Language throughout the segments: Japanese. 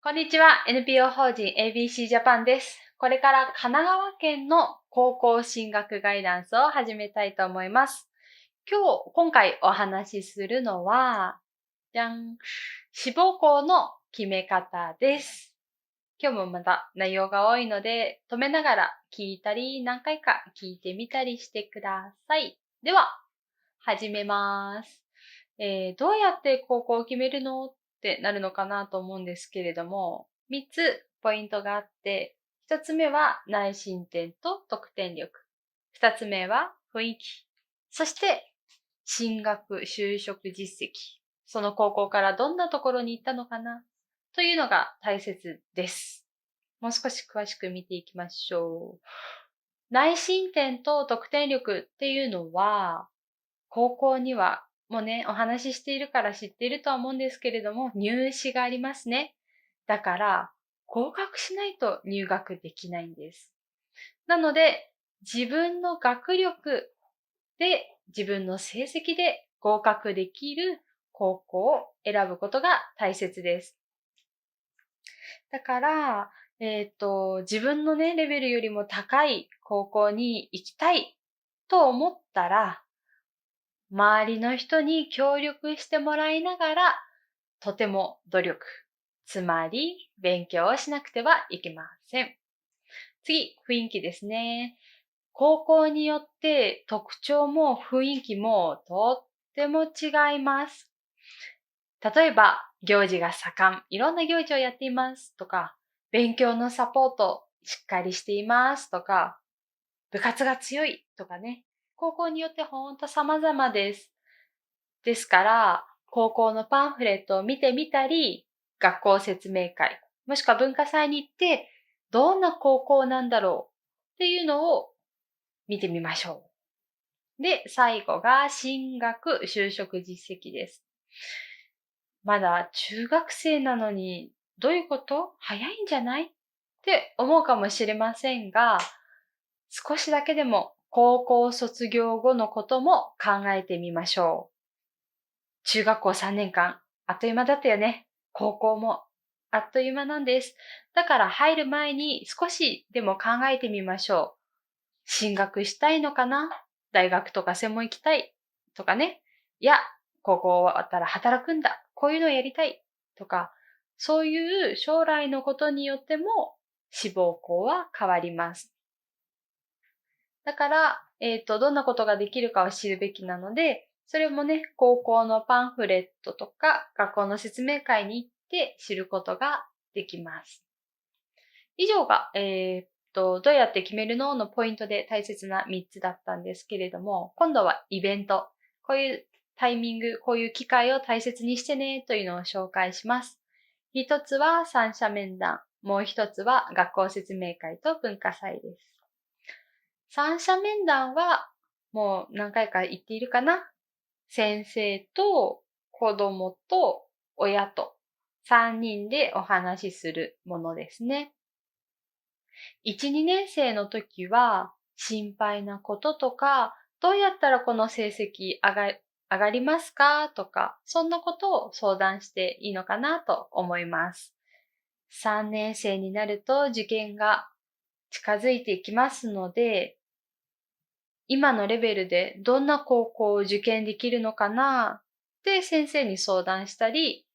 こんにちは。NPO 法人 ABC ジャパンです。これから神奈川県の高校進学ガイダンスを始めたいと思います。今回お話しするのは、じゃん、志望校の決め方です。今日もまた内容が多いので、止めながら聞いたり、何回か聞いてみたりしてください。では、始めます。どうやって高校を決めるのってなるのかなと思うんですけれども、3つポイントがあって、1つ目は内申点と得点力。2つ目は雰囲気。そして進学、就職実績。その高校からどんなところに行ったのかなというのが大切です。もう少し詳しく見ていきましょう。内申点と得点力っていうのは、高校にはもうね、お話ししているから知っているとは思うんですけれども、入試がありますね。だから、合格しないと入学できないんです。なので、自分の学力で、自分の成績で合格できる高校を選ぶことが大切です。だから、自分のね、レベルよりも高い高校に行きたいと思ったら、周りの人に協力してもらいながら、とても努力、つまり勉強をしなくてはいけません。次、雰囲気ですね。高校によって特徴も雰囲気もとっても違います。例えば、行事が盛ん、いろんな行事をやっていますとか、勉強のサポートしっかりしていますとか、部活が強いとかね。高校によってほんと様々です。ですから、高校のパンフレットを見てみたり、学校説明会、もしくは文化祭に行って、どんな高校なんだろうっていうのを見てみましょう。で、最後が進学、就職実績です。まだ中学生なのに、どういうこと？早いんじゃない？って思うかもしれませんが、少しだけでも高校卒業後のことも考えてみましょう。中学校3年間、あっという間だったよね。高校もあっという間なんです。だから入る前に少しでも考えてみましょう。進学したいのかな？大学とか専門行きたいとかね。いや、高校終わったら働くんだ。こういうのをやりたいとか、そういう将来のことによっても志望校は変わります。だから、どんなことができるかを知るべきなので、それもね、高校のパンフレットとか、学校の説明会に行って知ることができます。以上が、どうやって決めるののポイントで大切な3つだったんですけれども、今度はイベント。こういうタイミング、こういう機会を大切にしてねというのを紹介します。一つは三者面談。もう一つは学校説明会と文化祭です。三者面談はもう何回か言っているかな。先生と子供と親と3人でお話しするものですね。1、2年生の時は心配なこととか、どうやったらこの成績上がりますかとか、そんなことを相談していいのかなと思います。3年生になると受験が近づいていきますので、今のレベルでどんな高校を受験できるのかなって先生に相談したり、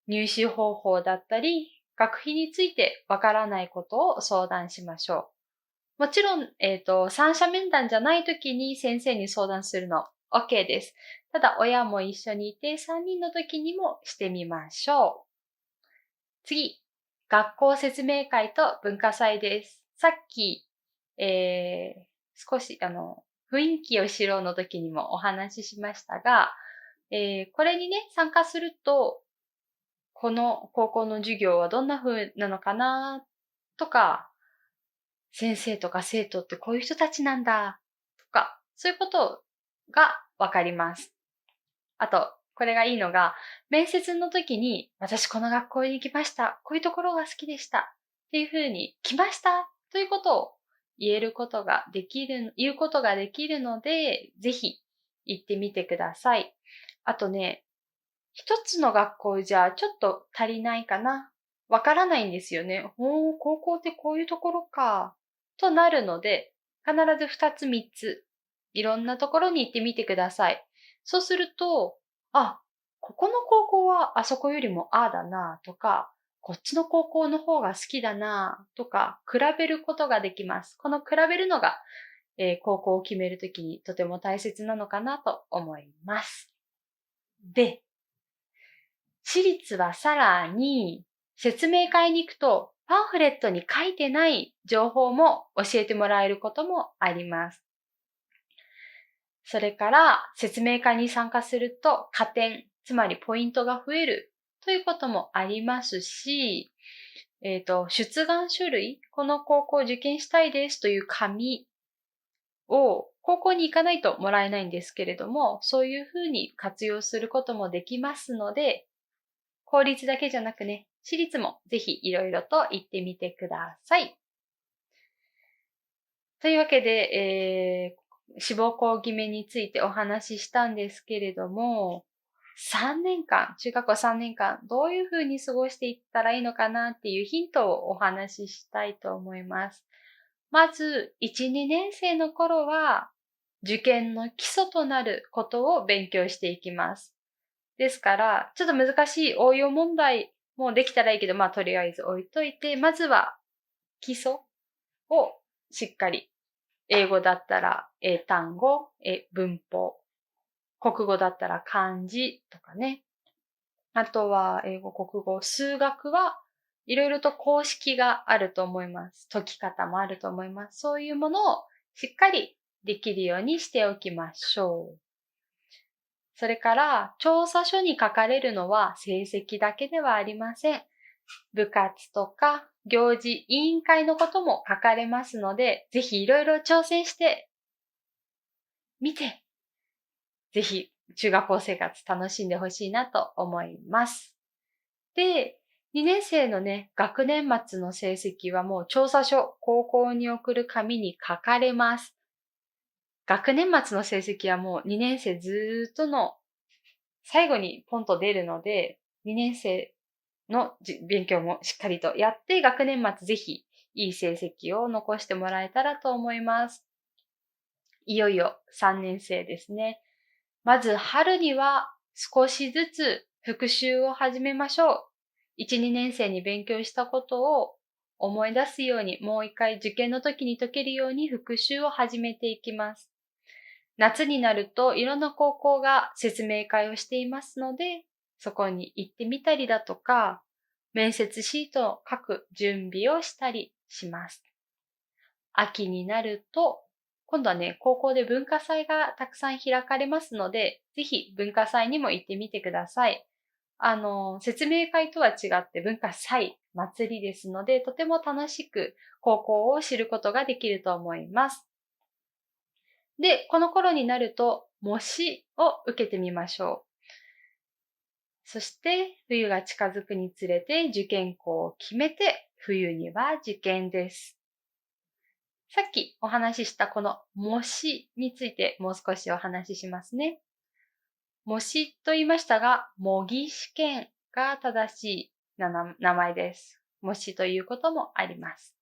入試方法だったり、学費についてわからないことを相談しましょう。もちろん、三者面談じゃない時に先生に相談するの OK です。ただ、親も一緒にいて3人の時にもしてみましょう。次、学校説明会と文化祭です。さっき、少し雰囲気を知ろうの時にもお話ししましたが、これにね、参加すると、この高校の授業はどんな風なのかなとか、先生とか生徒ってこういう人たちなんだとか、そういうことがわかります。あと、これがいいのが、面接の時に、私この学校に行きました。こういうところが好きでした。っていうふうに、来ましたということを言うことができるので、ぜひ行ってみてください。あとね、一つの学校じゃちょっと足りないかな。わからないんですよね。高校ってこういうところか、となるので、必ず2つ3つ、いろんなところに行ってみてください。そうすると、ここの高校はあそこよりもああだなとか、こっちの高校の方が好きだなとか、比べることができます。この比べるのが、高校を決めるときにとても大切なのかなと思います。で、私立はさらに説明会に行くとパンフレットに書いてない情報も教えてもらえることもあります。それから説明会に参加すると加点、つまりポイントが増えるということもありますし、出願書類、この高校を受験したいですという紙を高校に行かないともらえないんですけれども、そういうふうに活用することもできますので、公立だけじゃなくね、私立もぜひいろいろと行ってみてください。というわけで、志望校決めについてお話ししたんですけれども、3年間、中学校3年間、どういうふうに過ごしていったらいいのかなっていうヒントをお話ししたいと思います。まず、1、2年生の頃は、受験の基礎となることを勉強していきます。ですから、ちょっと難しい応用問題もできたらいいけど、とりあえず置いといて、まずは基礎をしっかり。英語だったら英単語、文法。国語だったら漢字とかね。あとは英語、国語、数学はいろいろと公式があると思います。解き方もあると思います。そういうものをしっかりできるようにしておきましょう。それから、調査書に書かれるのは成績だけではありません。部活とか行事、委員会のことも書かれますので、ぜひいろいろ挑戦してみて、ぜひ中学校生活楽しんでほしいなと思います。で、2年生のね、学年末の成績はもう調査書、高校に送る紙に書かれます。学年末の成績はもう2年生ずっとの最後にポンと出るので、2年生の勉強もしっかりとやって、学年末ぜひいい成績を残してもらえたらと思います。いよいよ3年生ですね。まず春には少しずつ復習を始めましょう。1、2年生に勉強したことを思い出すように、もう一回受験の時に解けるように復習を始めていきます。夏になるといろんな高校が説明会をしていますので、そこに行ってみたりだとか、面接シートを書く準備をしたりします。秋になると、今度はね、高校で文化祭がたくさん開かれますので、ぜひ文化祭にも行ってみてください。説明会とは違って文化祭、祭りですので、とても楽しく高校を知ることができると思います。で、この頃になると、模試を受けてみましょう。そして、冬が近づくにつれて受験校を決めて、冬には受験です。さっきお話ししたこの模試についてもう少しお話ししますね。模試と言いましたが、模擬試験が正しい名前です。模試ということもあります。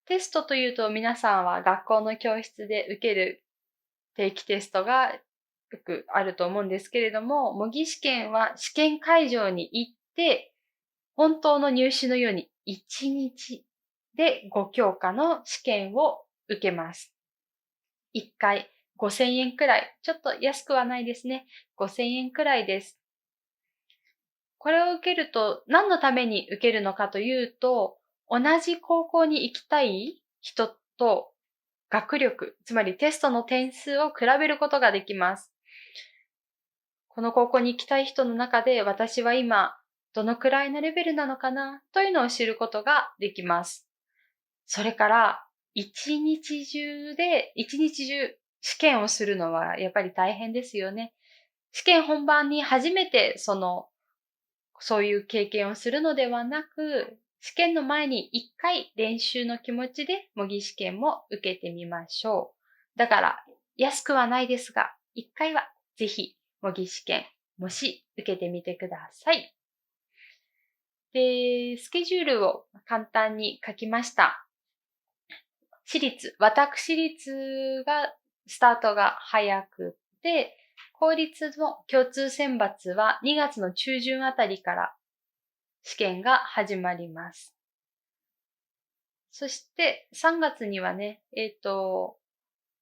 テストというと皆さんは学校の教室で受ける定期テストがよくあると思うんですけれども、模擬試験は試験会場に行って、本当の入試のように1日で5教科の試験を受けます。1回5000円くらい。ちょっと安くはないですね。5000円くらいです。これを受けると何のために受けるのかというと、同じ高校に行きたい人と学力、つまりテストの点数を比べることができます。この高校に行きたい人の中で私は今どのくらいのレベルなのかなというのを知ることができます。それから一日中試験をするのはやっぱり大変ですよね。試験本番に初めてそういう経験をするのではなく、試験の前に一回練習の気持ちで模擬試験も受けてみましょう。だから安くはないですが、一回はぜひ模擬試験、もし受けてみてください。で、スケジュールを簡単に書きました。私立がスタートが早くて、公立の共通選抜は2月の中旬あたりから試験が始まります。そして3月にはね、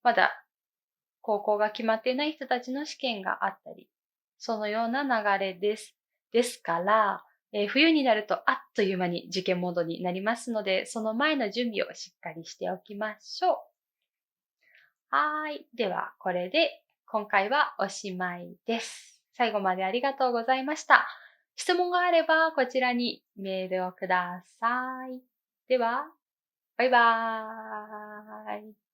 まだ高校が決まっていない人たちの試験があったり、そのような流れです。ですから、冬になるとあっという間に受験モードになりますので、その前の準備をしっかりしておきましょう。はい。では、これで今回はおしまいです。最後までありがとうございました。質問があればこちらにメールをください。では、バイバーイ。